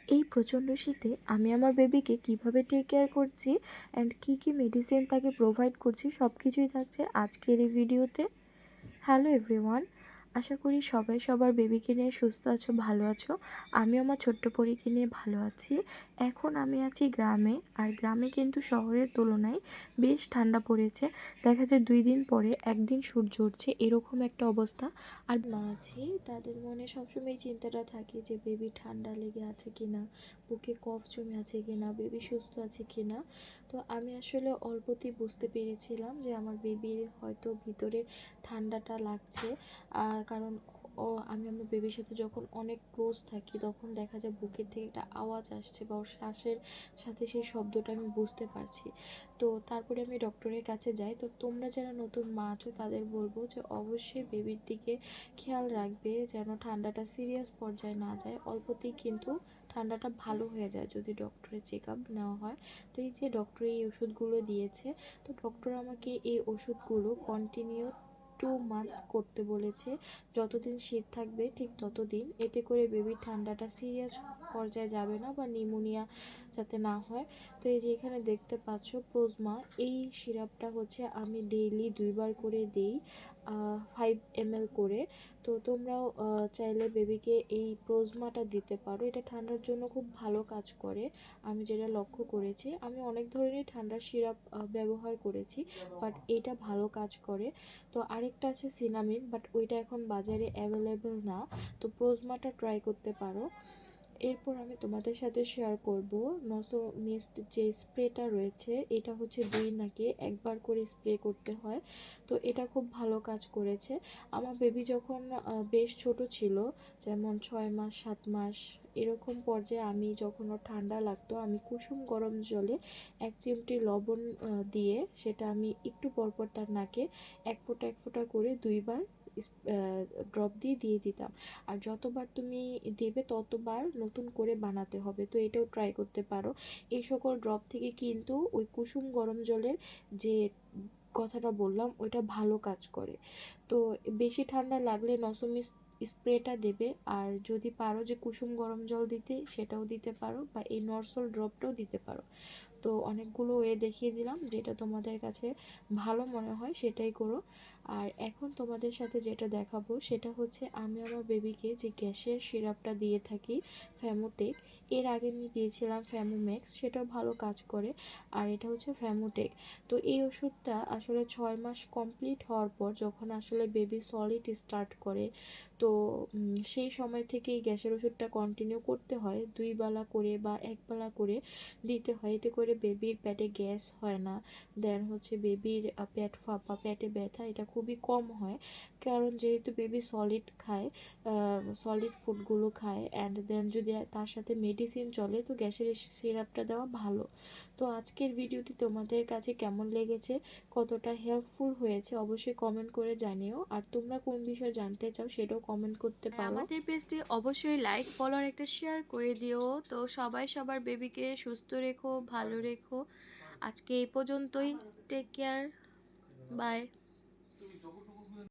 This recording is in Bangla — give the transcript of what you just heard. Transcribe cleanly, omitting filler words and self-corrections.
এই প্রচণ্ড শীতে আমি আমার বেবিকে কিভাবে টেক কেয়ার করছি অ্যান্ড কী মেডিসিন তাকে প্রোভাইড করছি সব কিছুই থাকছে আজকের এই ভিডিওতে। হ্যালো এভরিওয়ান, আশা করি সবাই সবার বেবিকে নিয়ে সুস্থ আছো, ভালো আছো। আমি আমার ছোট্ট পরীকে নিয়ে ভালো আছি। এখন আমি আছি গ্রামে, আর গ্রামে কিন্তু শহরের তুলনায় বেশ ঠান্ডা পড়েছে। দেখা যায় 2 দিন পরে একদিন সূর্য উঠছে, এরকম একটা অবস্থা। আর মা আছে, তাদের মনে সবসময় চিন্তাটা থাকে যে বেবি ঠান্ডা লেগে আছে কিনা, বুকে কফ জমে আছে কিনা, বেবি সুস্থ আছে কিনা। তো আমি আসলে অল্পতেই বুঝতে পেরেছিলাম যে আমার বেবির হয়তো ভিতরে ঠান্ডাটা লাগছে, কারণ আমি আমার বেবির সাথে যখন অনেক ক্লোজ থাকি তখন দেখা যায় বুকের থেকে একটা আওয়াজ আসছে বা ওর শ্বাসের সাথে সেই শব্দটা আমি বুঝতে পারছি। তো তারপরে আমি ডক্টরের কাছে যাই। তো তোমরা যারা নতুন মা আছো তাদের বলবো যে অবশ্যই বেবির দিকে খেয়াল রাখবে যেন ঠান্ডাটা সিরিয়াস পর্যায়ে না যায়। অল্পতেই কিন্তু ঠান্ডাটা ভালো হয়ে যায় যদি ডক্টরের চেক আপ নেওয়া হয়। তো এই যে ডক্টর এই ওষুধগুলো দিয়েছে, তো ডক্টর আমাকে এই ওষুধগুলো কন্টিনিউ 2 মান্থস করতে বলেছে। যতদিন শীত থাকবে ঠিক ততদিন, এতে করে বেবির ঠান্ডাটা সিরিয়াস পর্যায়ে যাবে না বা নিউমোনিয়া যাতে না হয়। তো এই যে এখানে দেখতে পাচ্ছ প্রোজমা, এই সিরাপটা হচ্ছে আমি ডেইলি 2বার করে দিই, 5 ml করে। তো তোমরাও চাইলে বেবিকে এই প্রোজমাটা দিতে পারো, এটা ঠান্ডার জন্য খুব ভালো কাজ করে। আমি যেটা লক্ষ্য করেছি, আমি অনেক ধরনের ঠান্ডার সিরাপ ব্যবহার করেছি, বাট এটা ভালো কাজ করে। তো আরেকটা আছে সিনামিন, বাট ওইটা এখন বাজারে অ্যাভেলেবেল না। তো প্রোজমাটা ট্রাই করতে পারো। এরপর আমি তোমাদের সাথে শেয়ার করব নসো মিস্ট যে স্প্রেটা রয়েছে, এটা হচ্ছে 2 নাকে 1বার করে স্প্রে করতে হয়। তো এটা খুব ভালো কাজ করেছে। আমার বেবি যখন বেশ ছোট ছিল, যেমন 6 মাস 7 মাস এরকম পর্যায়ে, আমি যখন ওর ঠান্ডা লাগতো আমি কুসুম গরম জলে 1 চিমটি লবণ দিয়ে সেটা আমি একটু পরপর তার নাকে 1 ফোঁটা করে 2বার ড্রপ দিয়ে দিতাম। আর যতবার তুমি দেবে ততবার নতুন করে বানাতে হবে। তো এটাও ট্রাই করতে পারো। এই সকল ড্রপ থেকে কিন্তু ওই কুসুম গরম জলের যে কথাটা বললাম ওইটা ভালো কাজ করে। তো বেশি ঠান্ডা লাগলে নসমিস স্প্রেটা দেবে, আর যদি পারো যে কুসুম গরম জল দিতে সেটাও দিতে পারো, বা এই নরসল ড্রপটাও দিতে পারো। তো অনেকগুলো ওয়ে দেখিয়ে দিলাম, যেটা তোমাদের কাছে ভালো মনে হয় সেটাই করো। আর এখন তোমাদের সাথে যেটা দেখাবো সেটা হচ্ছে আমি আমার বেবিকে যে গ্যাসের সিরাপটা দিয়ে থাকি, ফ্যামোটেক। এর আগে আমি দিয়েছিলাম ফ্যামোম্যাক্স, সেটাও ভালো কাজ করে। আর এটা হচ্ছে ফ্যামোটেক। তো এই ওষুধটা আসলে 6 মাস কমপ্লিট হওয়ার পর যখন আসলে বেবি সলিড স্টার্ট করে, তো সেই সময় থেকেই গ্যাসের ওষুধটা কন্টিনিউ করতে হয়, 2 বেলা করে বা 1 বেলা করে দিতে হয়। এতে করে বেবির পেটে গ্যাস হয় না, দেন হচ্ছে বেবির পেট ফাঁপা, পেটে ব্যথা এটা খুবই কম হয়। কারণ যেহেতু বেবি সলিড খায়, সলিড ফুডগুলো খায়, অ্যান্ড দেন যদি তার সাথে মেডিসিন চলে, তো গ্যাসের সিরাপটা দেওয়া ভালো। তো আজকের ভিডিওটি তোমাদের কাছে কেমন লেগেছে, কতটা হেল্পফুল হয়েছে অবশ্যই কমেন্ট করে জানিও। আর তোমরা কোন বিষয় জানতে চাও সেটাও কমেন্ট করতে পারো। আমাদের পেজটি অবশ্যই লাইক, ফলো আর একটা শেয়ার করে দিও। তো সবাই সবার বেবিকে সুস্থ রেখো, ভালো রেখো। আজকে এই পর্যন্তই। Take care, by.